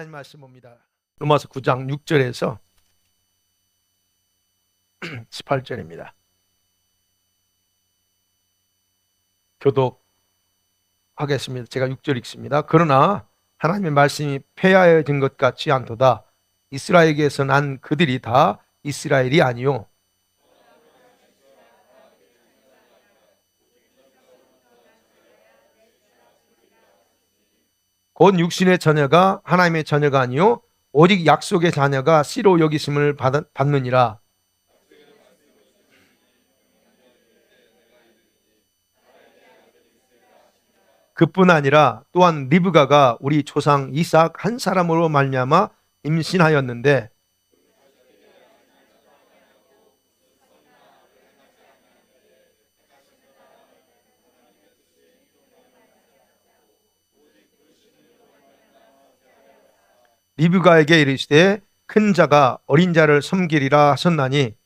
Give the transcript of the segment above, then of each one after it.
하나님 말씀 봅니다. 로마서 9장 6절에서 18절입니다. 교독하겠습니다. 제가 6절 읽습니다. 그러나 하나님의 말씀이 폐하여진 것 같지 않도다. 이스라엘에게서 난 그들이 다 이스라엘이 아니요 곧 육신의 자녀가 하나님의 자녀가 아니요 오직 약속의 자녀가 씨로 여기심을 받느니라. 그뿐 아니라 또한 리브가가 우리 조상 이삭 한 사람으로 말미암아 임신하였는데 리브가에게 이르시되 큰 자가 어린 자를 섬기리라 하셨나니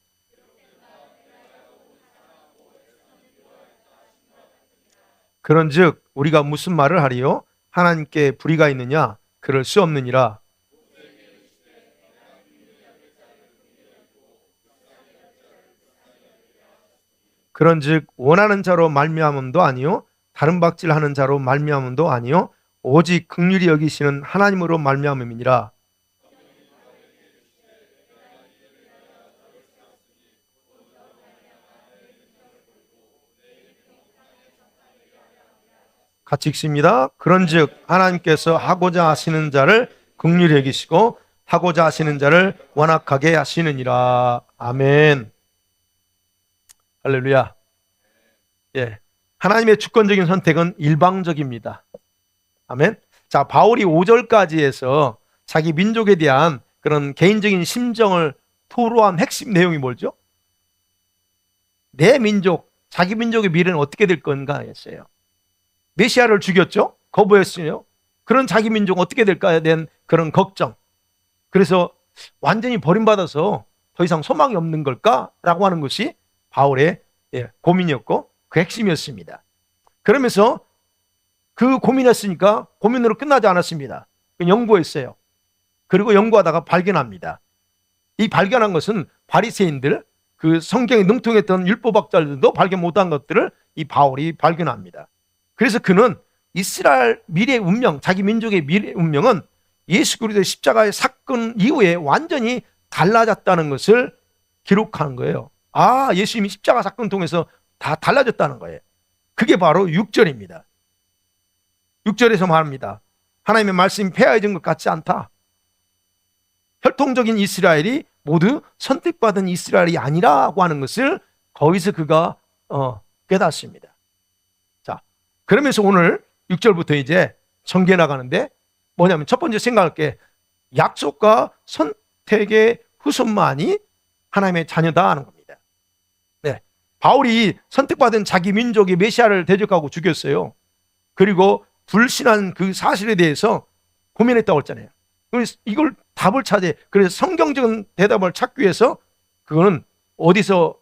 그런즉 우리가 무슨 말을 하리요? 하나님께 불의가 있느냐? 그럴 수 없느니라. 그런즉 원하는 자로 말미암음도 아니요 다른 박질하는 자로 말미암음도 아니요 오직 긍휼히 여기시는 하나님으로 말미암음이니라. 같이 읽습니다. 그런즉 하나님께서 하고자 하시는 자를 긍휼히 여기시고 하고자 하시는 자를 완악하게 하시느니라. 아멘. 할렐루야. 예. 하나님의 주권적인 선택은 일방적입니다. 아멘. 자, 바울이 5절까지 해서 자기 민족에 대한 그런 개인적인 심정을 토로한 핵심 내용이 뭐죠? 내 민족, 자기 민족의 미래는 어떻게 될 건가 했어요. 메시아를 죽였죠? 거부했으며 그런 자기 민족 어떻게 될까에 대한 그런 걱정. 그래서 완전히 버림받아서 더 이상 소망이 없는 걸까라고 하는 것이 바울의 고민이었고 그 핵심이었습니다. 그러면서 그 고민했으니까 고민으로 끝나지 않았습니다. 연구했어요. 그리고 연구하다가 발견합니다. 이 발견한 것은 바리새인들, 그 성경에 능통했던 율법학자들도 발견 못한 것들을 이 바울이 발견합니다. 그래서 그는 이스라엘 미래의 운명, 자기 민족의 미래의 운명은 예수 그리스도의 십자가의 사건 이후에 완전히 달라졌다는 것을 기록하는 거예요. 아, 예수님이 십자가 사건을 통해서 다 달라졌다는 거예요. 그게 바로 6절입니다. 6절에서 말합니다. 하나님의 말씀이 폐하여진 것 같지 않다. 혈통적인 이스라엘이 모두 선택받은 이스라엘이 아니라고 하는 것을 거기서 그가 깨닫습니다. 그러면서 오늘 6절부터 이제 전개해 나가는데 뭐냐면 첫 번째 생각할 게 약속과 선택의 후손만이 하나님의 자녀다 하는 겁니다. 네. 바울이 선택받은 자기 민족의 메시아를 대적하고 죽였어요. 그리고 불신한 그 사실에 대해서 고민했다고 했잖아요. 그래서 이걸 답을 찾아야 그래서 성경적인 대답을 찾기 위해서 그거는 어디서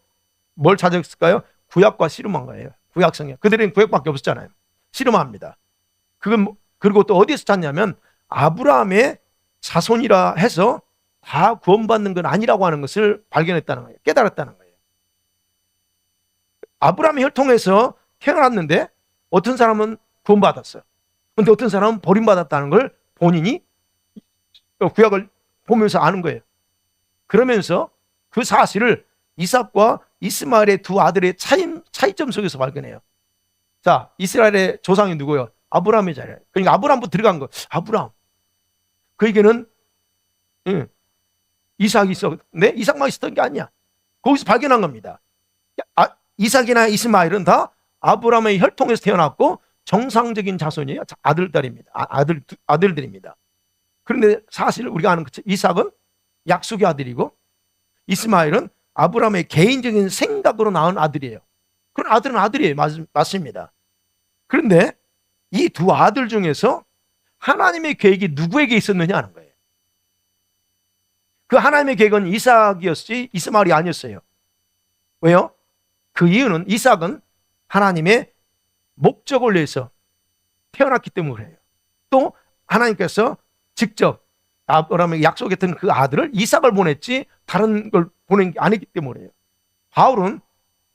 뭘 찾았을까요? 구약과 씨름한 거예요. 구약 성경. 그들은 구약밖에 없었잖아요. 씨름합니다. 그건 그리고 또 어디서 찾냐면 아브라함의 자손이라 해서 다 구원받는 건 아니라고 하는 것을 발견했다는 거예요. 깨달았다는 거예요. 아브라함의 혈통에서 태어났는데 어떤 사람은 구원받았어요. 그런데 어떤 사람은 버림받았다는 걸 본인이 구약을 보면서 아는 거예요. 그러면서 그 사실을 이삭과 이스마엘의 두 아들의 차이점 속에서 발견해요. 자, 이스라엘의 조상이 누구예요? 아브라함의 자리예요. 그러니까 아브라함부터 들어간 거. 아브라함. 그에게는 이삭이 있었는데 이삭만 있었던 게 아니야. 거기서 발견한 겁니다. 이삭이나 이스마엘은 다 아브라함의 혈통에서 태어났고 정상적인 자손이에요. 아들들입니다. 아들들입니다. 그런데 사실 우리가 아는 이삭은 약속의 아들이고 이스마엘은 아브라함의 개인적인 생각으로 낳은 아들이에요. 그런 아들은 아들이에요. 맞습니다. 그런데 이 두 아들 중에서 하나님의 계획이 누구에게 있었느냐 하는 거예요. 그 하나님의 계획은 이삭이었지 이스마엘이 아니었어요. 왜요? 그 이유는 이삭은 하나님의 목적을 위해서 태어났기 때문에 그래요. 또 하나님께서 직접 아브라함에게 약속했던 그 아들을 이삭을 보냈지 다른 걸 보낸 게 아니기 때문에요. 바울은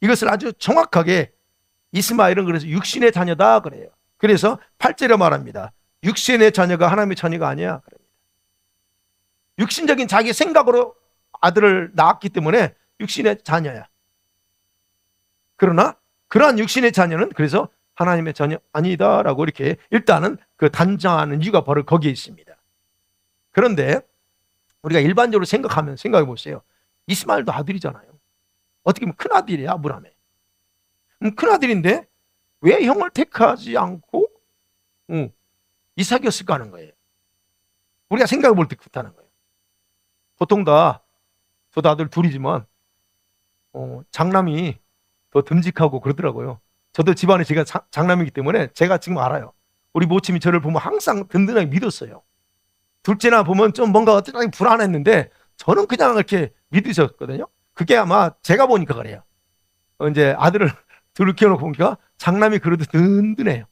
이것을 아주 정확하게 이스마엘은 그래서 육신의 자녀다 그래요. 그래서 8절에 말합니다. 육신의 자녀가 하나님의 자녀가 아니야. 육신적인 자기 생각으로 아들을 낳았기 때문에 육신의 자녀야. 그러나 그러한 육신의 자녀는 그래서 하나님의 자녀 아니다라고 이렇게 일단은 그 단정하는 이유가 바로 거기에 있습니다. 그런데 우리가 일반적으로 생각해 보세요. 이스마엘도 아들이잖아요. 어떻게 보면 큰 아들이야, 아브라함의. 큰 아들인데 왜 형을 택하지 않고 이삭이었을까 하는 거예요. 우리가 생각해 볼 때 그렇다는 거예요. 보통 저도 아들 둘이지만 장남이 더 듬직하고 그러더라고요. 저도 집안에 제가 장남이기 때문에 제가 지금 알아요. 우리 모친이 저를 보면 항상 든든하게 믿었어요. 둘째나 보면 좀 뭔가 어쩌다 불안했는데 저는 그냥 이렇게 믿으셨거든요. 그게 아마 제가 보니까 그래요. 이제 아들을 둘을 키워놓고 보니까 장남이 그래도 든든해요.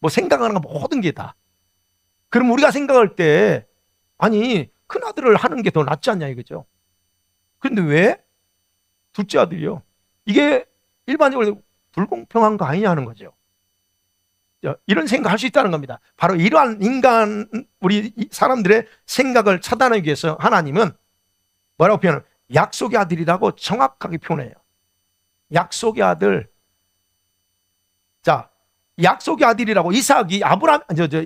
뭐 생각하는 거 모든 게 다. 그럼 우리가 생각할 때 아니 큰 아들을 하는 게 더 낫지 않냐 이거죠. 근데 왜 둘째 아들이요? 이게 일반적으로 불공평한 거 아니냐 하는 거죠. 이런 생각할 수 있다는 겁니다. 바로 이러한 우리 사람들의 생각을 차단하기 위해서 하나님은 뭐라고 표현해요? 약속의 아들이라고 정확하게 표현해요. 약속의 아들. 자, 약속의 아들이라고 이삭이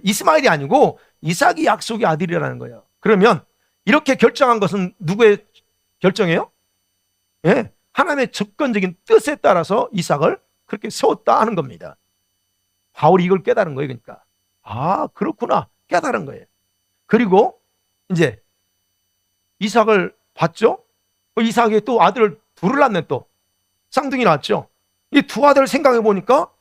이스마엘이 아니고 이삭이 약속의 아들이라는 거예요. 그러면 이렇게 결정한 것은 누구의 결정이에요? 예, 하나님의 주권적인 뜻에 따라서 이삭을 그렇게 세웠다 하는 겁니다. 바울이 이걸 깨달은 거예요. 그러니까 그렇구나 깨달은 거예요. 그리고 이제 이삭을 봤죠. 이삭이 또 아들을 둘을 낳네. 또 쌍둥이 낳았죠. 이 두 아들을 생각해 보니까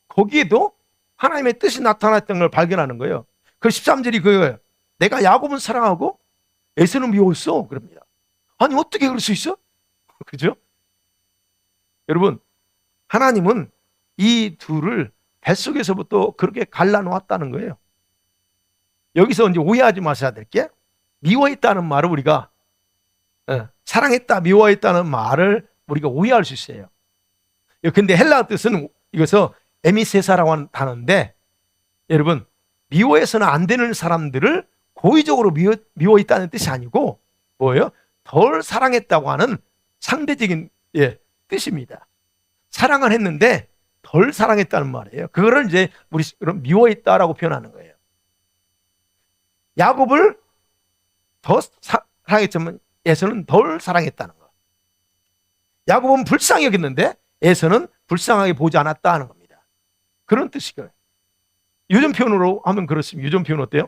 거기에도 하나님의 뜻이 나타났던 걸 발견하는 거예요. 그 13절이 그거예요. 내가 야곱은 사랑하고 에서는 미웠어 그럽니다. 아니 어떻게 그럴 수 있어? 그죠? 여러분 하나님은 이 둘을 뱃속에서부터 그렇게 갈라놓았다는 거예요. 여기서 이제 오해하지 마셔야 될 게 미워했다는 말을 우리가 사랑했다 미워했다는 말을 우리가 오해할 수 있어요. 근데 헬라어 뜻은 이것은 에미세사라고 하는 단어인데 여러분 미워해서는 안 되는 사람들을 고의적으로 미워했다는 뜻이 아니고 뭐예요? 덜 사랑했다고 하는 상대적인 뜻입니다. 사랑을 했는데 덜 사랑했다는 말이에요. 그거를 이제 우리 미워했다라고 표현하는 거예요. 야곱을 더 사랑했지만 에서는 덜 사랑했다는 거. 야곱은 불쌍히 여겼는데 에서는 불쌍하게 보지 않았다 하는 겁니다. 그런 뜻이고요. 요즘 표현으로 하면 그렇습니다. 요즘 표현 어때요?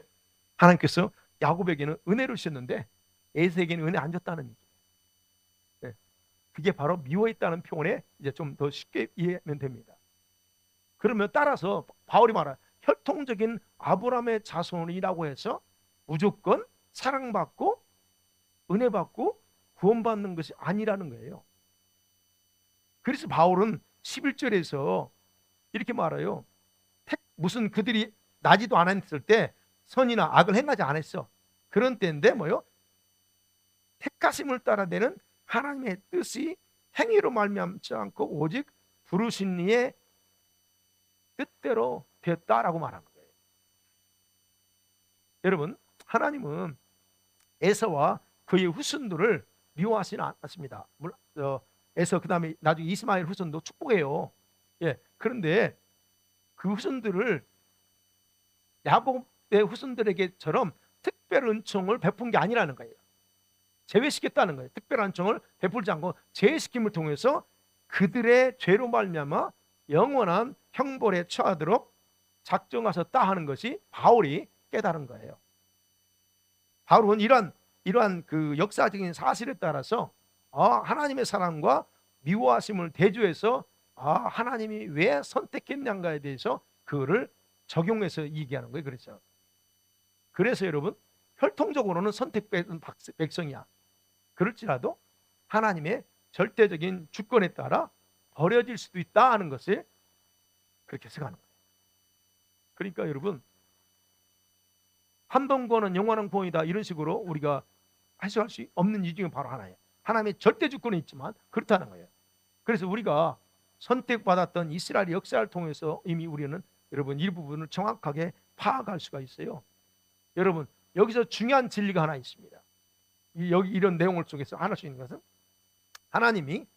하나님께서 야곱에게는 은혜를 주셨는데 에서에게는 은혜 안 줬다는 얘기예요. 네. 그게 바로 미워했다는 표현에 이제 좀 더 쉽게 이해하면 됩니다. 그러면 따라서 바울이 말한 혈통적인 아브라함의 자손이라고 해서 무조건 사랑받고 은혜받고 구원받는 것이 아니라는 거예요. 그래서 바울은 11절에서 이렇게 말해요. 무슨 그들이 나지도 않았을 때 선이나 악을 행하지 않았어. 그런 때인데 뭐요? 택하심을 따라 되는 하나님의 뜻이 행위로 말미암지 않고 오직 부르신 이의 뜻대로 되었다라고 말하는 거예요. 여러분 하나님은 에서와 그의 후손들을 미워하시는 않았습니다. 에서 그다음에 나중에 이스마엘 후손도 축복해요. 그런데 그 후손들을 야곱의 후손들에게처럼 특별 은총을 베푼 게 아니라는 거예요. 제외시켰다는 거예요. 특별한 은총을 베풀지 않고 제외시킴을 통해서 그들의 죄로 말미암아 영원한 형벌에 처하도록 작정하셨다 하는 것이 바울이 깨달은 거예요. 바울은 이러한 그 역사적인 사실에 따라서 하나님의 사랑과 미워하심을 대조해서 하나님이 왜 선택했는가에 대해서 그거를 적용해서 얘기하는 거예요. 그래서 여러분 혈통적으로는 선택받은 백성이야. 그럴지라도 하나님의 절대적인 주권에 따라 버려질 수도 있다 하는 것을 그렇게 해석하는 거예요. 그러니까 여러분 한 번 구원은 영원한 구원이다, 이런 식으로 우리가 해석할 수 없는 이유 중에 바로 하나예요. 하나님의 절대 주권은 있지만 그렇다는 거예요. 그래서 우리가 선택받았던 이스라엘 역사를 통해서 이미 우리는 여러분 이 부분을 정확하게 파악할 수가 있어요. 여러분 여기서 중요한 진리가 하나 있습니다. 여기 이런 내용을 속에서 알 수 있는 것은 하나님이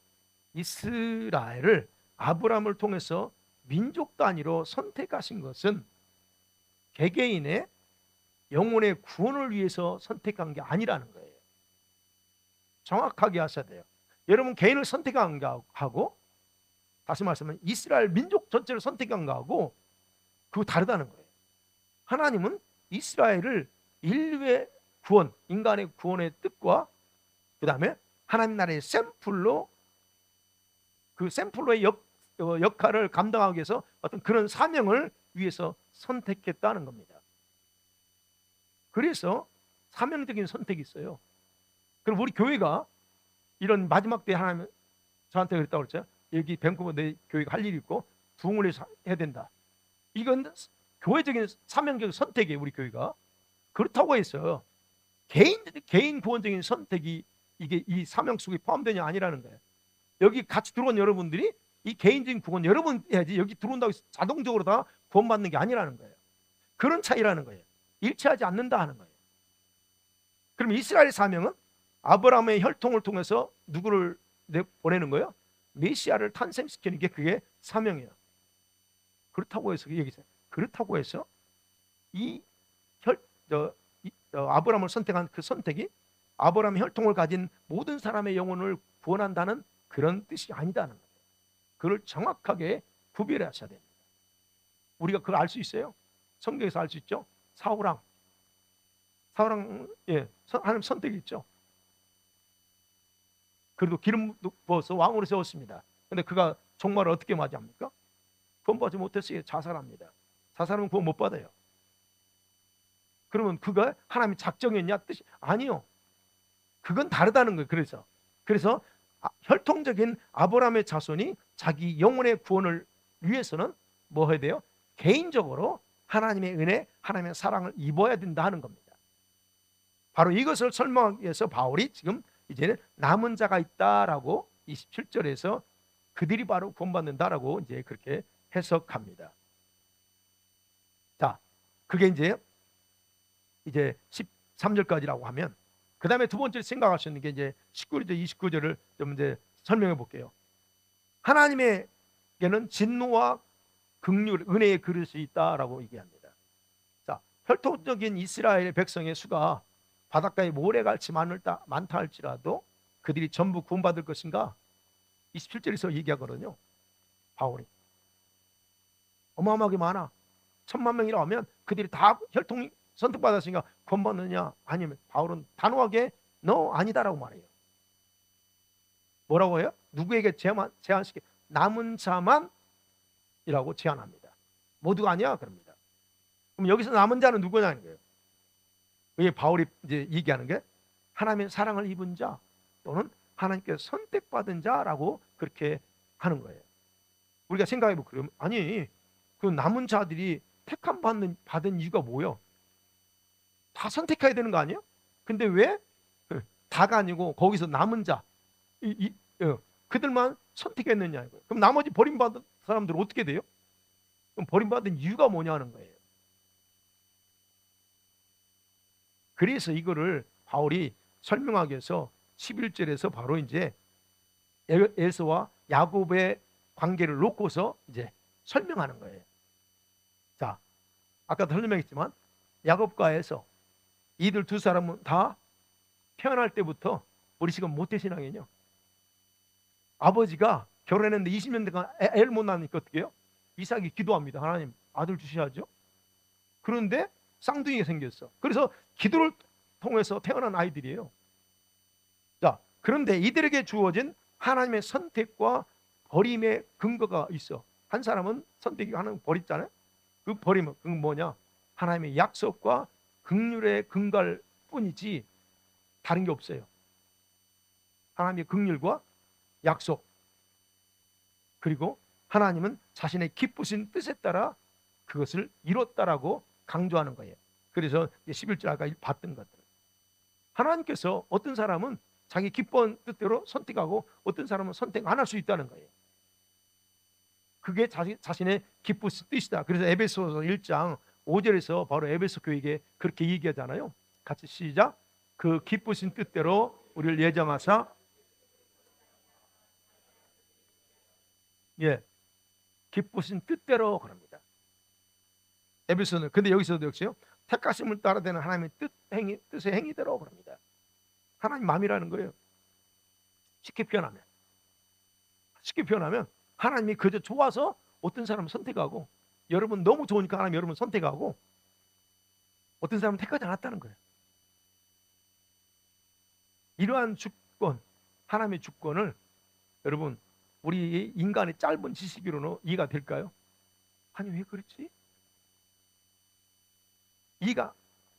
이스라엘을 아브라함을 통해서 민족 단위로 선택하신 것은 개개인의 영혼의 구원을 위해서 선택한 게 아니라는 거예요. 정확하게 하셔야 돼요. 여러분 개인을 선택한 거하고 다시 말하면 이스라엘 민족 전체를 선택한 거하고 그거 다르다는 거예요. 하나님은 이스라엘을 인류의 구원, 인간의 구원의 뜻과 그 다음에 하나님 나라의 샘플로 그 샘플로의 역할을 감당하기 위해서 어떤 그런 사명을 위해서 선택했다는 겁니다. 그래서 사명적인 선택이 있어요. 그럼 우리 교회가 이런 마지막 때 하나님 저한테 그랬다고 그랬죠. 여기 밴쿠버 내 교회가 할 일이 있고 부흥을 해야 된다. 이건 교회적인 사명적인 선택이에요. 우리 교회가 그렇다고 해서 개인 구원적인 선택이 이게 이 사명 속에 포함되냐 아니라는 거예요. 여기 같이 들어온 여러분들이 이 개인적인 구원 여러분 해야지 여기 들어온다고 해서 자동적으로 다 구원받는 게 아니라는 거예요. 그런 차이라는 거예요. 일치하지 않는다 하는 거예요. 그럼 이스라엘의 사명은 아브라함의 혈통을 통해서 누구를 보내는 거예요? 메시아를 탄생시키는 게 그게 사명이에요. 그렇다고 해서 여기서 그렇다고 해서 아브라함을 선택한 그 선택이 아브라함의 혈통을 가진 모든 사람의 영혼을 구원한다는 그런 뜻이 아니다는 거예요. 그걸 정확하게 구별해 하셔야 됩니다. 우리가 그걸 알 수 있어요. 성경에서 알 수 있죠. 사울왕 하나님 선택이 있죠. 그래도 기름 부어서 왕으로 세웠습니다. 근데 그가 종말을 어떻게 맞이합니까? 구원받지 못했어요. 자살합니다. 자살하면 구원 못 받아요. 그러면 그가 하나님의 작정이었냐? 뜻이 아니요. 그건 다르다는 거예요. 그래서 혈통적인 아브라함의 자손이 자기 영혼의 구원을 위해서는 뭐 해야 돼요? 개인적으로 하나님의 은혜, 하나님의 사랑을 입어야 된다 하는 겁니다. 바로 이것을 설명하기 위해서 바울이 지금 이제는 남은 자가 있다라고 27절에서 그들이 바로 구원받는다라고 이제 그렇게 해석합니다. 자, 그게 이제 13절까지라고 하면 그 다음에 두 번째 생각할 수 있는 게 이제 19절, 29절을 좀 이제 설명해 볼게요. 하나님에게는 진노와 긍휼, 은혜의 그릇이 있다라고 얘기합니다. 자, 혈통적인 이스라엘 백성의 수가 바닷가에 모래같이 많다 할지라도 그들이 전부 구원받을 것인가? 27절에서 얘기하거든요. 바울이 어마어마하게 많아. 1000만 명이라고 하면 그들이 다 혈통이 선택받았으니까 구원받느냐? 아니면 바울은 단호하게 너 아니다라고 말해요. 뭐라고 해요? 누구에게 제한시켜? 남은 자만이라고 제한합니다. 모두가 아니야 그럽니다. 그럼 여기서 남은 자는 누구냐는 거예요. 왜 바울이 이제 얘기하는 게 하나님의 사랑을 입은 자 또는 하나님께 선택받은 자라고 그렇게 하는 거예요. 우리가 생각해보면 그러면 아니 그 남은 자들이 택함 받은 이유가 뭐예요? 다 선택해야 되는 거 아니에요? 근데 왜 다가 아니고 거기서 남은 자 그들만 선택했느냐 이거예요. 그럼 나머지 버림받은 사람들은 어떻게 돼요? 그럼 버림받은 이유가 뭐냐는 거예요. 그래서 이거를 바울이 설명하기 위해서 11절에서 바로 이제 에서와 야곱의 관계를 놓고서 이제 설명하는 거예요. 자, 아까도 설명했지만 야곱과 에서 이들 두 사람은 다 태어날 때부터 우리 지금 모태신앙이에요. 아버지가 결혼했는데 20년 동안 애를 못 낳으니까 어떻게 해요? 이삭이 기도합니다. 하나님 아들 주셔야죠. 그런데 쌍둥이가 생겼어. 그래서 기도를 통해서 태어난 아이들이에요. 자, 그런데 이들에게 주어진 하나님의 선택과 버림의 근거가 있어. 한 사람은 선택이 하나님 버렸잖아요. 그 버림은 그건 뭐냐? 하나님의 약속과 긍휼의 근거일 뿐이지 다른 게 없어요. 하나님의 긍휼과 약속 그리고 하나님은 자신의 기쁘신 뜻에 따라 그것을 이뤘다라고 강조하는 거예요. 그래서 11절 아까 봤던 것들. 하나님께서 어떤 사람은 자기 기뻐한 뜻대로 선택하고 어떤 사람은 선택 안 할 수 있다는 거예요. 그게 자신의 기쁘신 뜻이다. 그래서 에베소서 1장 5절에서 바로 에베소 교회에게 그렇게 얘기하잖아요. 같이 시작. 그 기쁘신 뜻대로 우리를 예정하사, 예, 기쁘신 뜻대로 그럽니다. 에베소는. 근데 여기서도 역시요, 택하심을 따라되는 하나님의 뜻의 행위대로 그럽니다. 하나님 마음이라는 거예요. 쉽게 표현하면 하나님이 그저 좋아서 어떤 사람은 선택하고, 여러분 너무 좋으니까 하나님 여러분 선택하고, 어떤 사람은 택하지 않았다는 거예요. 이러한 주권, 하나님의 주권을 여러분 우리 인간의 짧은 지식으로는 이해가 될까요? 아니 왜 그렇지? 이해가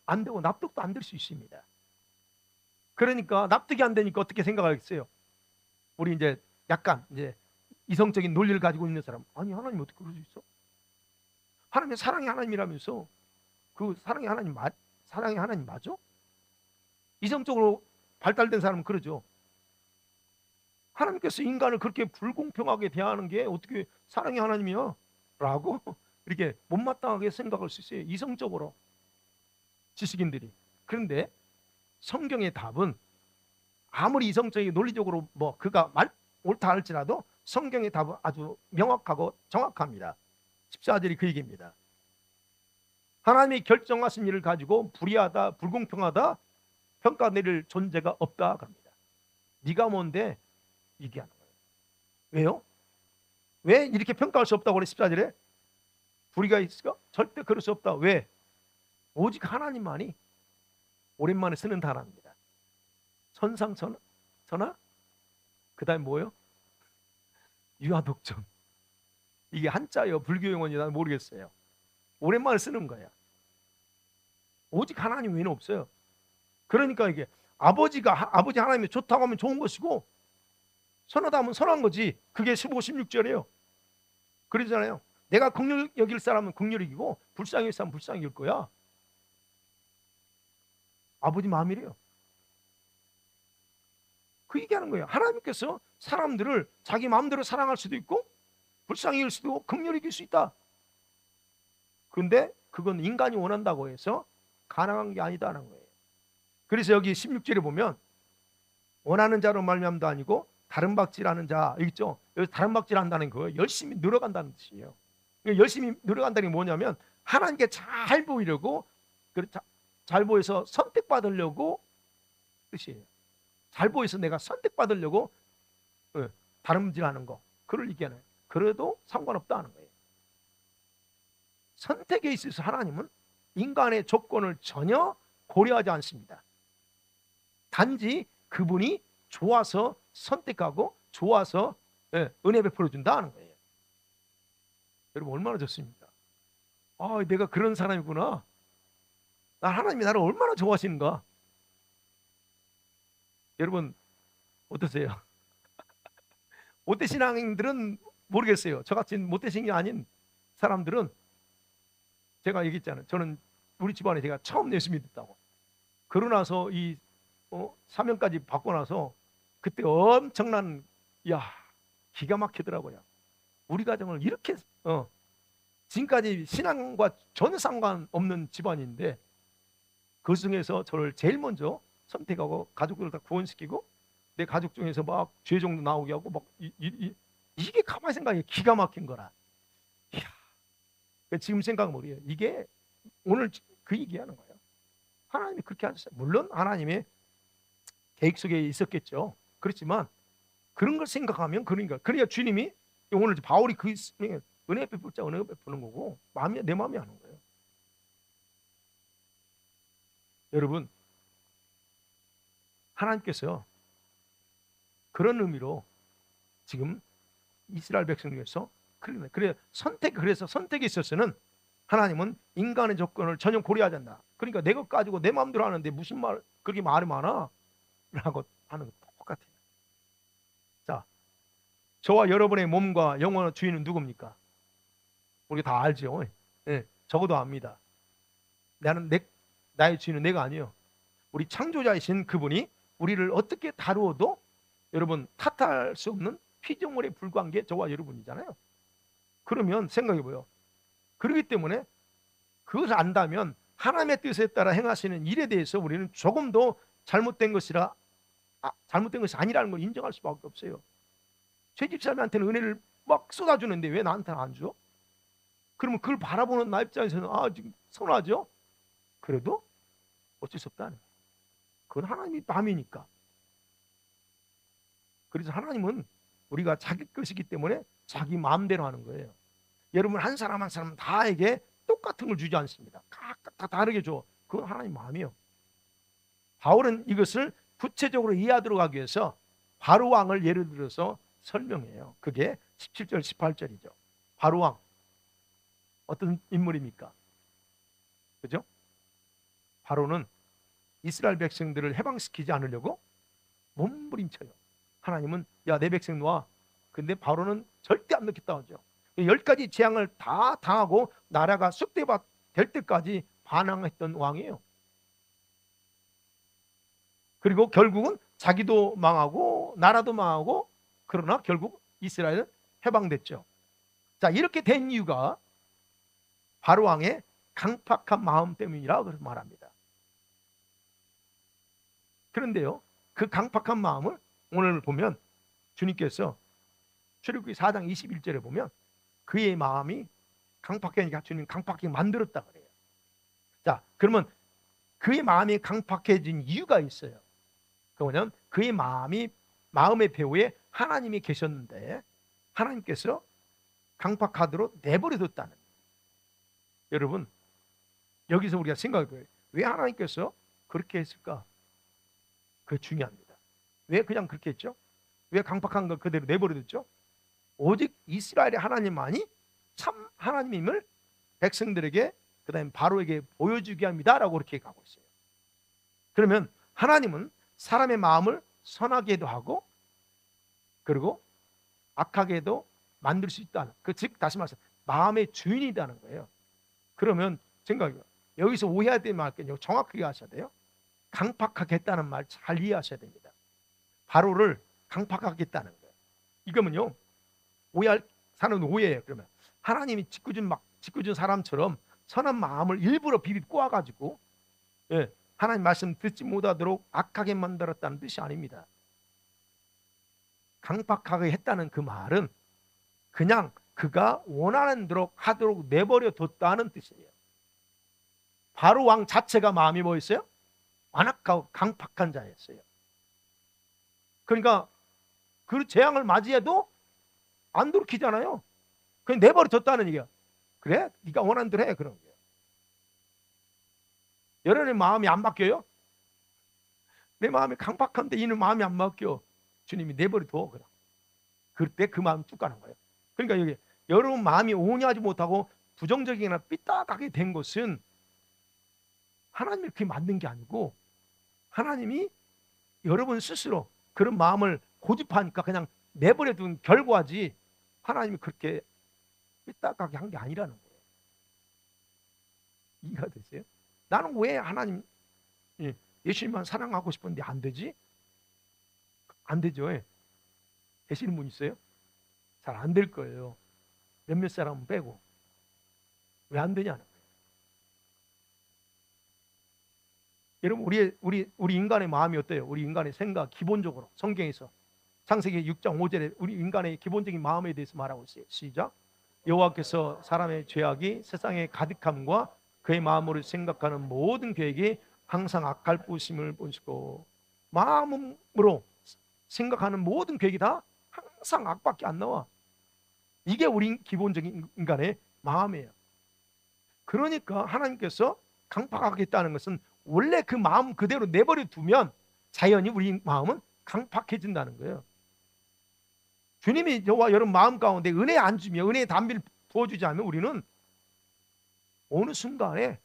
안 되고 납득도 안 될 수 있습니다. 그러니까 납득이 안 되니까 어떻게 생각하겠어요? 우리 이제 약간 이제 이성적인 논리를 가지고 있는 사람, 아니 하나님 어떻게 그럴 수 있어? 하나님의 사랑의 하나님이라면서 그 사랑의 하나님 맞아? 이성적으로 발달된 사람은 그러죠. 하나님께서 인간을 그렇게 불공평하게 대하는 게 어떻게 사랑의 하나님이야? 라고 이렇게 못마땅하게 생각할 수 있어요. 이성적으로 지식인들이. 그런데 성경의 답은 아무리 이성적인 논리적으로 뭐 그가 옳다 할지라도 성경의 답은 아주 명확하고 정확합니다. 14절이 그 얘기입니다. 하나님이 결정하신 일을 가지고 불의하다, 불공평하다 평가 내릴 존재가 없다 그럽니다. 네가 뭔데 얘기하는 거예요. 왜요? 왜 이렇게 평가할 수 없다고 그래? 14절에 불의가 있을까? 절대 그럴 수 없다. 왜? 오직 하나님만이. 오랜만에 쓰는 단어입니다. 선상천하? 그 다음에 뭐예요? 유아독존. 이게 한자예요? 불교 용어인지 난 모르겠어요. 오랜만에 쓰는 거야. 오직 하나님 외에는 없어요. 그러니까 이게 아버지 하나님이 좋다고 하면 좋은 것이고 선하다 하면 선한 거지. 그게 15, 16절이에요. 그러잖아요. 내가 긍휼 여길 사람은 긍휼 여기고 불쌍히 여길 사람은 불쌍히 여길 거야. 아버지 마음이래요. 그 얘기하는 거예요. 하나님께서 사람들을 자기 마음대로 사랑할 수도 있고 불쌍히 여길 수도 있고 긍휼히 여길 수 있다. 그런데 그건 인간이 원한다고 해서 가능한 게 아니다라는 거예요. 그래서 여기 16절에 보면 원하는 자로 말미암도 아니고 다른 박질하는 자 있죠. 여기 다른 박질한다는 거 열심히 늘어간다는 뜻이에요. 열심히 늘어간다는 게 뭐냐면 하나님께 잘 보이려고, 잘 보여서 선택받으려고 뜻이에요. 잘 보여서 내가 선택받으려고 다름질하는 거, 그걸 얘기하는 거예요. 그래도 상관없다 하는 거예요. 선택에 있어서 하나님은 인간의 조건을 전혀 고려하지 않습니다. 단지 그분이 좋아서 선택하고 좋아서 은혜 베풀어 준다 하는 거예요. 여러분 얼마나 좋습니까? 아, 내가 그런 사람이구나. 하나님이 나를 얼마나 좋아하시는가. 여러분 어떠세요? 모태신앙인들은 모르겠어요. 저같이 모태신앙이 아닌 사람들은, 제가 얘기했잖아요. 저는 우리 집안에 제가 처음 예수 믿었다고. 그러고 나서 이 사명까지 받고 나서 그때 엄청난, 기가 막히더라고요. 우리 가정을 이렇게 지금까지 신앙과 전혀 상관없는 집안인데 그 중에서 저를 제일 먼저 선택하고 가족들을 다 구원시키고 내 가족 중에서 막 죄종도 나오게 하고 막 이게 가만히 생각해 기가 막힌 거라. 이야, 지금 생각하면 우리예요. 이게 오늘 그 얘기하는 거예요. 하나님이 그렇게 하셨어요. 물론 하나님의 계획 속에 있었겠죠. 그렇지만 그런 걸 생각하면 그러니까 주님이 오늘 바울이 그 은혜 베풀 자 은혜 베푸는 거고 내 마음이 하는 거예요. 여러분 하나님께서 그런 의미로 지금 이스라엘 백성 중에서 그래서 선택에 있어서는 하나님은 인간의 조건을 전혀 고려하지 않는다. 그러니까 내 것 가지고 내 마음대로 하는데 무슨 그렇게 말이 많아? 라고 하는 것 똑같아요. 자, 저와 여러분의 몸과 영혼의 주인은 누굽니까? 우리가 다 알죠. 적어도 압니다. 나는 나의 주인은 내가 아니에요. 우리 창조자이신 그분이 우리를 어떻게 다루어도 여러분 탓할 수 없는 피조물에 불과한 게 저와 여러분이잖아요. 그러면 생각해보요. 그렇기 때문에 그것을 안다면 하나님의 뜻에 따라 행하시는 일에 대해서 우리는 조금도 잘못된 것이 아니라는 걸 인정할 수밖에 없어요. 제 집사람한테는 은혜를 막 쏟아주는데 왜 나한테는 안 줘? 그러면 그걸 바라보는 나 입장에서는 지금 서운하죠? 그래도 어쩔 수 없다는 거예요. 그건 하나님의 마음이니까. 그래서 하나님은 우리가 자기 것이기 때문에 자기 마음대로 하는 거예요. 여러분 한 사람 한 사람 다에게 똑같은 걸 주지 않습니다. 각각 다 다르게 줘. 그건 하나님 마음이에요. 바울은 이것을 구체적으로 이해하도록 하기 위해서 바로 왕을 예를 들어서 설명해요. 그게 17절 18절이죠. 바로 왕 어떤 인물입니까? 그죠? 바로는 이스라엘 백성들을 해방시키지 않으려고 몸부림쳐요. 하나님은 야 내 백성 놓아. 근데 바로는 절대 안 넣겠다고 하죠. 10가지 재앙을 다 당하고 나라가 쑥대밭 될 때까지 반항했던 왕이에요. 그리고 결국은 자기도 망하고 나라도 망하고 그러나 결국 이스라엘은 해방됐죠. 자, 이렇게 된 이유가 바로 왕의 강팍한 마음 때문이라고 말합니다. 그런데요, 그 강팍한 마음을 오늘 보면 주님께서 출애굽기 4장 21절에 보면 그의 마음이 강팍하니까 주님 강팍하게 만들었다 그래요. 자, 그러면 그의 마음이 강팍해진 이유가 있어요. 그 뭐냐면 그의 마음의 배후에 하나님이 계셨는데 하나님께서 강팍하도록 내버려뒀다는 거예요. 여러분 여기서 우리가 생각할 거예요. 왜 하나님께서 그렇게 했을까? 그게 중요합니다. 왜 그냥 그렇게 했죠? 왜 강팍한 걸 그대로 내버려뒀죠? 오직 이스라엘의 하나님만이 참 하나님임을 백성들에게 그다음에 바로에게 보여주게 합니다라고 그렇게 가고 있어요. 그러면 하나님은 사람의 마음을 선하게도 하고 그리고 악하게도 만들 수 있다는 즉 다시 말해서 마음의 주인이라는 거예요. 그러면 생각해요. 여기서 오해해야 될 말은요 정확하게 하셔야 돼요. 강팍하겠다는 말 잘 이해하셔야 됩니다. 바로를 강팍하겠다는 거예요. 이거면요 사는 오해예요. 그러면 하나님이 짓궂은 사람처럼 선한 마음을 일부러 비비 꼬아가지고 하나님 말씀 듣지 못하도록 악하게 만들었다는 뜻이 아닙니다. 강팍하게 했다는 그 말은 그냥 그가 원하는 대로 하도록 내버려 뒀다는 뜻이에요. 바로 왕 자체가 마음이 뭐였어요? 완악하고 강팍한 자였어요. 그러니까 그 재앙을 맞이해도 안 돌이키잖아요. 그냥 내버려 뒀다는 얘기야. 그래? 네가 원하는 대로 해. 그런 거예요. 여러분의 마음이 안 바뀌어요? 내 마음이 강팍한데 이는 마음이 안 바뀌어. 주님이 내버려 둬. 그때 그 마음이 뚝 가는 거예요. 그러니까 여기 여러분 마음이 온유하지 못하고 부정적이거나 삐딱하게 된 것은 하나님이 그렇게 만든 게 아니고 하나님이 여러분 스스로 그런 마음을 고집하니까 그냥 내버려 둔 결과지 하나님이 그렇게 삐딱하게 한 게 아니라는 거예요. 이해가 되세요? 나는 왜 하나님 예수님만 사랑하고 싶은데 안 되지? 안 되죠. 되시는 분 있어요? 잘 안 될 거예요. 몇몇 사람은 빼고. 왜 안 되냐는 거예요. 여러분 우리 인간의 마음이 어때요? 우리 인간의 생각 기본적으로 성경에서 창세기 6장 5절에 우리 인간의 기본적인 마음에 대해서 말하고 있어요. 시작. 여호와께서 사람의 죄악이 세상에 가득함과 그의 마음으로 생각하는 모든 계획이 항상 악할 것임을 보시고 마음으로 생각하는 모든 계획이 다 항상 악밖에 안 나와. 이게 우리 기본적인 인간의 마음이에요. 그러니까 하나님께서 강팍하겠다는 것은 원래 그 마음 그대로 내버려 두면 자연히 우리 마음은 강팍해진다는 거예요. 주님이 저와 여러분 마음 가운데 은혜 안 주며 은혜의 담비를 부어주지 않으면 우리는 어느 순간에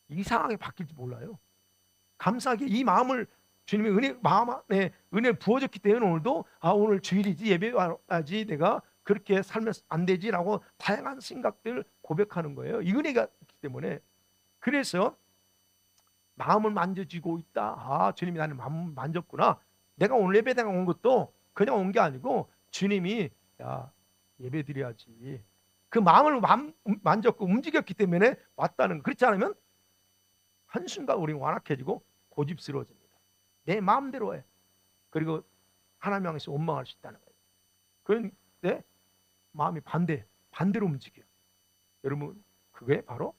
이상하게 바뀔지 몰라요. 감사하게 이 마음을 주님의 마음에 은혜를 부어줬기 때문에 오늘도 오늘 주일이지 예배와야지 내가 그렇게 살면 안 되지라고 다양한 생각들 고백하는 거예요. 이 은혜가 있기 때문에. 그래서 마음을 만져주고 있다. 아, 주님이 나를 마음을 만졌구나. 내가 오늘 예배당 온 것도 그냥 온 게 아니고 주님이 야, 예배 드려야지. 그 마음을 만졌고 움직였기 때문에 왔다는 거. 그렇지 않으면 한순간 우리 완악해지고 고집스러워집니다. 내 마음대로 해. 그리고 하나님 향해서 원망할 수 있다는 거예요. 그런데 마음이 반대로 움직여요. 여러분, 그게 바로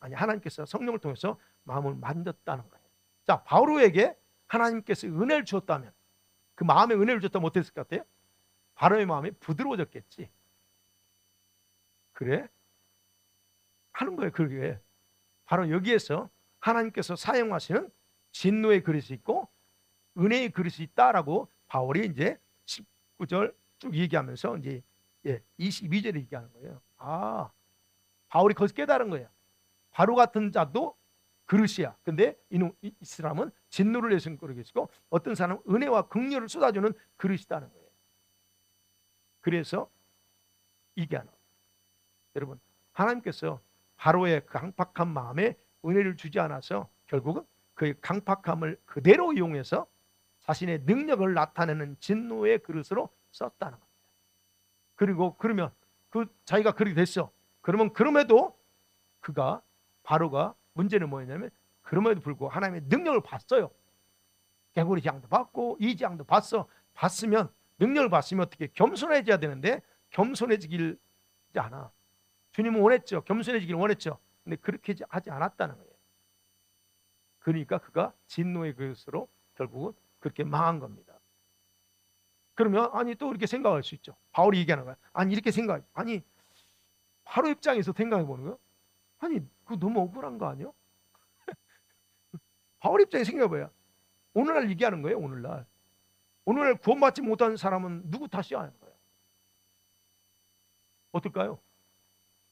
하나님께서 성령을 통해서 마음을 만졌다는 거예요. 자, 바로에게 하나님께서 은혜를 주었다면, 그 마음에 은혜를 줬다면 어땠을 것 같아요? 바로의 마음이 부드러워졌겠지. 그래? 하는 거예요. 그게 바로 여기에서 하나님께서 사용하시는 진노의 그릇이 있고 은혜의 그릇이 있다라고 바울이 이제 19절 쭉 얘기하면서 이제 22절에 얘기하는 거예요. 아, 바울이 거기서 깨달은 거예요. 바로 같은 자도 그릇이야. 근데 이 사람은 진노를 내세우는 그릇이고 어떤 사람은 은혜와 긍휼을 쏟아주는 그릇이다는 거예요. 그래서 얘기하는 거예요. 여러분, 하나님께서 바로의 그 강팍한 마음에 은혜를 주지 않아서 결국은 그 강팍함을 그대로 이용해서 자신의 능력을 나타내는 진노의 그릇으로 썼다는 겁니다. 그리고 그러면 자기가 그렇게 됐어. 그러면 그럼에도 바로가 문제는 뭐였냐면 그럼에도 불구하고 하나님의 능력을 봤어요. 개구리 재앙도 받고 이 재앙도 봤으면 능력을 봤으면 어떻게 겸손해져야 되는데 겸손해지길 않아. 주님은 원했죠. 겸손해지길 원했죠. 근데 그렇게 하지 않았다는 거예요. 그러니까 그가 진노의 그릇으로 결국은 그렇게 망한 겁니다. 그러면 또 이렇게 생각할 수 있죠. 바울이 얘기하는 거야. 이렇게 바로 입장에서 생각해 보는 거예요. 그거 너무 억울한 거 아니에요? 바울 입장에 생각해봐요. 오늘날 얘기하는 거예요. 오늘날 구원받지 못한 사람은 누구 탓이야 하는 거예요. 어떨까요?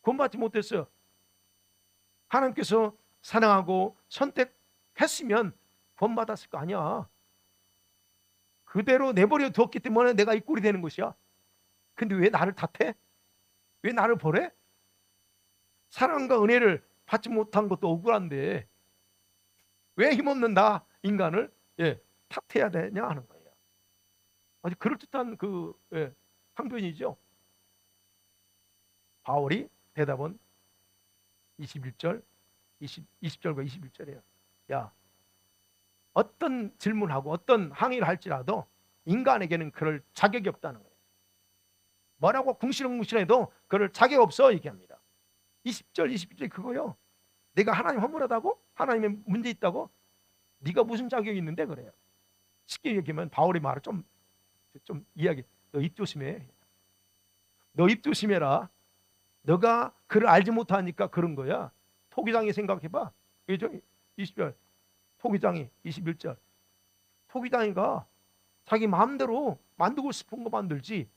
구원받지 못했어요. 하나님께서 사랑하고 선택했으면 구원받았을 거 아니야. 그대로 내버려 두었기 때문에 내가 이 꼴이 되는 것이야. 근데 왜 나를 탓해? 왜 나를 버려? 사랑과 은혜를 받지 못한 것도 억울한데 왜 힘없는 나 인간을 탓해야 되냐 하는 거예요. 아주 그럴듯한 항변이죠. 바울이 대답은 20절과 21절이에요. 야, 어떤 질문하고 어떤 항의를 할지라도 인간에게는 그럴 자격이 없다는 거예요. 뭐라고 궁시렁궁시렁해도 그럴 자격 없어 얘기합니다. 20절, 21절 그거요. 내가 하나님 허물하다고? 하나님의 문제 있다고? 네가 무슨 자격이 있는데 그래요. 쉽게 얘기하면 바울의 말을 좀 이야기. 너 입 조심해. 너 입 조심해라. 너가 그를 알지 못하니까 그런 거야. 토기장이 생각해봐. 20절. 토기장이 21절. 토기장이가 자기 마음대로 만들고 싶은 거 만들지.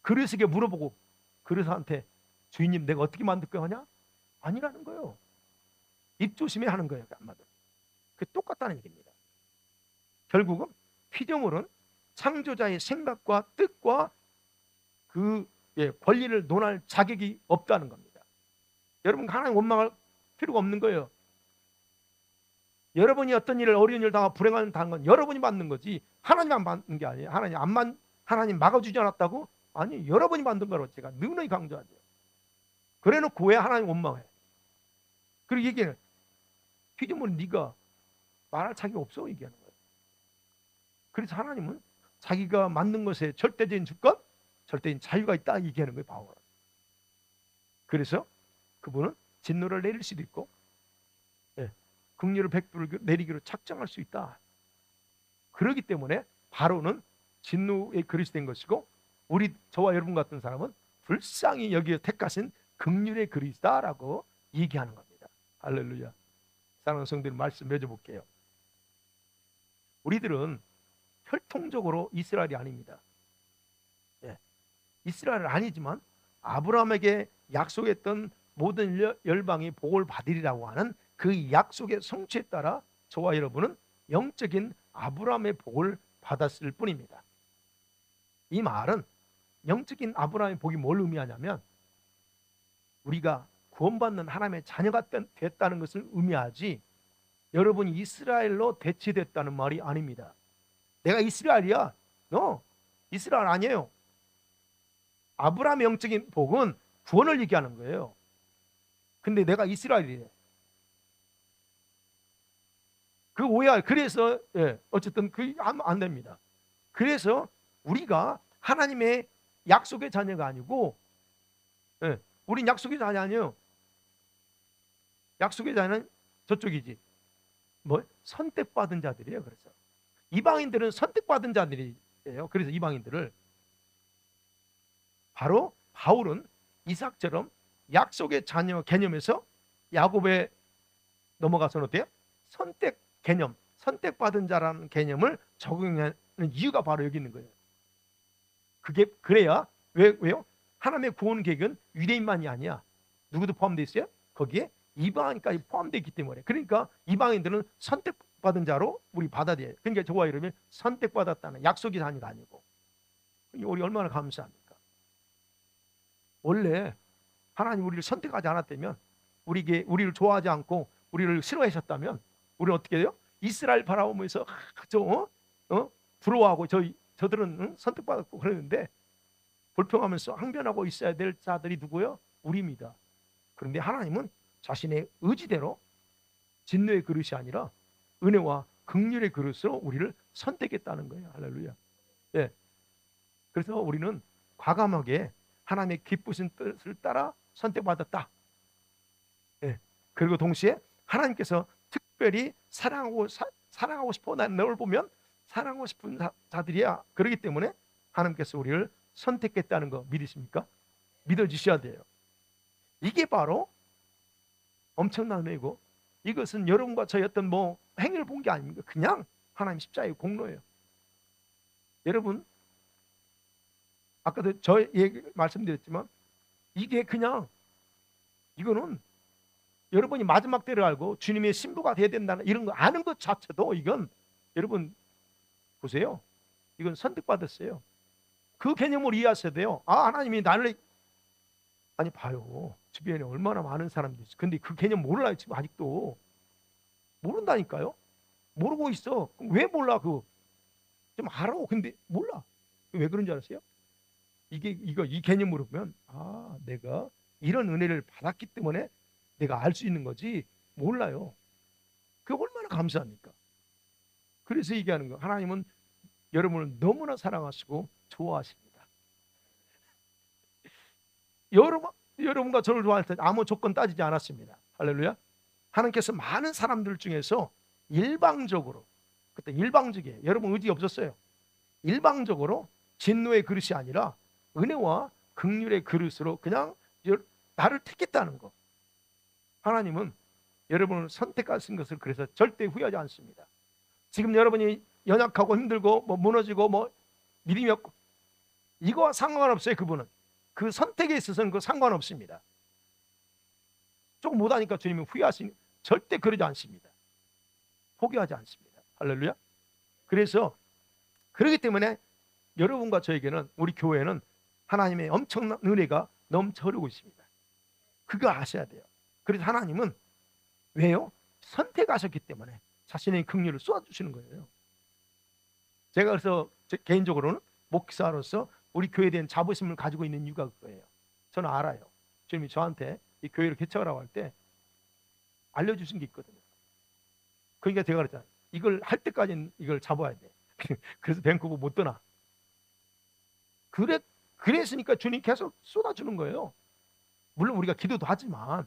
그릇에게 물어보고 그릇한테 주인님 내가 어떻게 만들 거냐? 아니라는 거예요. 입 조심해 하는 거예요. 그 똑같다는 얘기입니다. 결국은 피조물은 창조자의 생각과 뜻과 권리를 논할 자격이 없다는 겁니다. 여러분 하나님 원망할 필요가 없는 거예요. 여러분이 어떤 일을 어려운 일을 당하고 불행을 당한 건 여러분이 만든 거지 하나님 안 만든 게 아니에요. 하나님 막아주지 않았다고? 아니, 여러분이 만든 거라고 제가 누누이 강조하죠. 그래놓고 왜 하나님 원망해? 그리고 얘기는 피조물은 네가 말할 자격이 없어 얘기하는 거예요. 그래서 하나님은 자기가 만든 것에 절대적인 주권, 절대적인 자유가 있다 얘기하는 거예요. 바울은. 그래서 그분은 진노를 내릴 수도 있고 긍휼을 내리기로 작정할 수 있다. 그렇기 때문에 바로는 진노의 그릇이 된 것이고 저와 여러분 같은 사람은 불쌍히 여기에 택하신 긍휼의 그릇이다라고 얘기하는 겁니다. 할렐루야. 사랑하는 성도님 말씀 맺어볼게요. 우리들은 혈통적으로 이스라엘이 아닙니다. 이스라엘은 아니지만 아브라함에게 약속했던 모든 열방이 복을 받으리라고 하는 그 약속의 성취에 따라 저와 여러분은 영적인 아브라함의 복을 받았을 뿐입니다. 이 말은 영적인 아브라함의 복이 뭘 의미하냐면 우리가 구원받는 하나님의 자녀가 됐다는 것을 의미하지 여러분이 이스라엘로 대체됐다는 말이 아닙니다. 내가 이스라엘이야. 너 이스라엘 아니에요. 아브라함의 영적인 복은 구원을 얘기하는 거예요. 근데 내가 이스라엘이래. 그 오해할. 그래서 어쨌든 그 하면 안 됩니다. 그래서 우리가 하나님의 약속의 자녀가 아니고, 우린 약속의 자녀 아니에요. 약속의 자녀는 저쪽이지. 뭐 선택받은 자들이에요. 그래서 이방인들은 선택받은 자들이에요. 그래서 이방인들을 바로 바울은 이삭처럼 약속의 자녀 개념에서 야곱에 넘어가서는 어때요? 선택 개념, 선택받은 자라는 개념을 적용하는 이유가 바로 여기 있는 거예요. 그게 그래야 왜요? 하나님의 구원 계획은 유대인만이 아니야. 누구도 포함되어 있어요? 거기에 이방인까지 포함되어 있기 때문에. 그러니까 이방인들은 선택받은 자로 우리 받아들여요. 그러니까 저와 이러면 선택받았다는 약속의 자녀가 아니고. 우리 얼마나 감사합니까? 원래 하나님 우리를 선택하지 않았다면, 우리를 좋아하지 않고 우리를 싫어하셨다면 우리는 어떻게 돼요? 이스라엘 바라보면서 부러워하고 저들은 선택받았고 그러는데 불평하면서 항변하고 있어야 될 자들이 누구요? 우리입니다. 그런데 하나님은 자신의 의지대로 진노의 그릇이 아니라 은혜와 긍휼의 그릇으로 우리를 선택했다는 거예요. 할렐루야. 그래서 우리는 과감하게 하나님의 기쁘신 뜻을 따라 선택받았다. 그리고 동시에 하나님께서 특별히 사랑하고 싶어. 난 너를 보면 사랑하고 싶은 자들이야. 그렇기 때문에 하나님께서 우리를 선택했다는 거 믿으십니까? 믿어주셔야 돼요. 이게 바로 엄청난 은혜고, 이것은 여러분과 저희 어떤 행위를 본 게 아닙니까? 그냥 하나님 십자가의 공로예요. 여러분, 아까도 저 얘기 말씀드렸지만 이게 그냥, 이거는 여러분이 마지막 때를 알고 주님의 신부가 돼야 된다는 이런 거 아는 것 자체도, 이건 여러분 보세요. 이건 선택받았어요. 그 개념을 이해하셔야 돼요. 하나님이 나를, 아니 봐요. 주변에 얼마나 많은 사람들이 있어. 근데 그 개념 몰라요. 지금 아직도 모른다니까요. 모르고 있어. 왜 몰라? 좀 알아. 근데 몰라. 왜 그런 줄 아세요? 이 개념으로 보면 내가 이런 은혜를 받았기 때문에 내가 알 수 있는 거지, 몰라요. 그게 얼마나 감사합니까? 그래서 얘기하는 거, 하나님은 여러분을 너무나 사랑하시고 좋아하십니다. 여러분과 저를 좋아할 때 아무 조건 따지지 않았습니다. 할렐루야. 하나님께서 많은 사람들 중에서 일방적으로, 그때 일방적이에요. 여러분 의지 없었어요. 일방적으로 진노의 그릇이 아니라 은혜와 긍휼의 그릇으로 그냥 나를 택했다는 거. 하나님은 여러분을 선택하신 것을 그래서 절대 후회하지 않습니다. 지금 여러분이 연약하고 힘들고 무너지고 믿음이 없고 이거와 상관없어요. 그분은 그 선택에 있어서는 상관없습니다. 조금 못하니까 주님은 후회하시니 절대 그러지 않습니다. 포기하지 않습니다. 할렐루야. 그래서 그렇기 때문에 여러분과 저에게는, 우리 교회는 하나님의 엄청난 은혜가 넘쳐 흐르고 있습니다. 그거 아셔야 돼요. 그래서 하나님은 왜요? 선택하셨기 때문에 자신의 긍휼을 쏟아주시는 거예요. 제가 그래서 개인적으로는 목사로서 우리 교회에 대한 자부심을 가지고 있는 이유가 그거예요. 저는 알아요. 주님이 저한테 이 교회를 개척하라고 할 때 알려주신 게 있거든요. 그러니까 제가 그랬잖아요. 이걸 할 때까지는 이걸 잡아야 돼. 그래서 밴쿠버 못 떠나. 그랬으니까 주님 계속 쏟아주는 거예요. 물론 우리가 기도도 하지만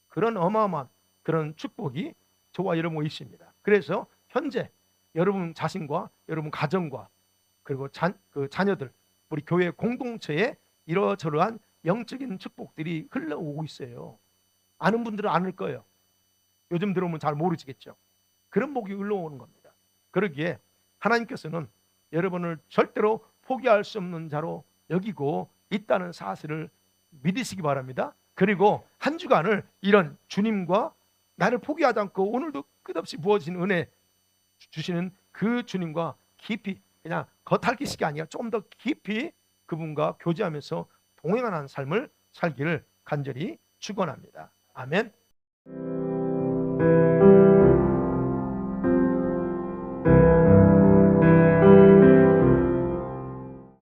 그런 어마어마한 그런 축복이 저와 여러분 있습니다. 그래서 현재 여러분 자신과 여러분 가정과 그리고 자녀들, 우리 교회 공동체에 이러저러한 영적인 축복들이 흘러오고 있어요. 아는 분들은 아는 거예요. 요즘 들어오면 잘 모르시겠죠. 그런 복이 흘러오는 겁니다. 그러기에 하나님께서는 여러분을 절대로 포기할 수 없는 자로 여기고 있다는 사실을 믿으시기 바랍니다. 그리고 한 주간을 이런 주님과 나를 포기하지 않고 오늘도 끝없이 부어지는 은혜 주시는 그 주님과 깊이, 그냥 겉핥기식이 아니라 좀 더 깊이 그분과 교제하면서 동행하는 삶을 살기를 간절히 축원합니다. 아멘.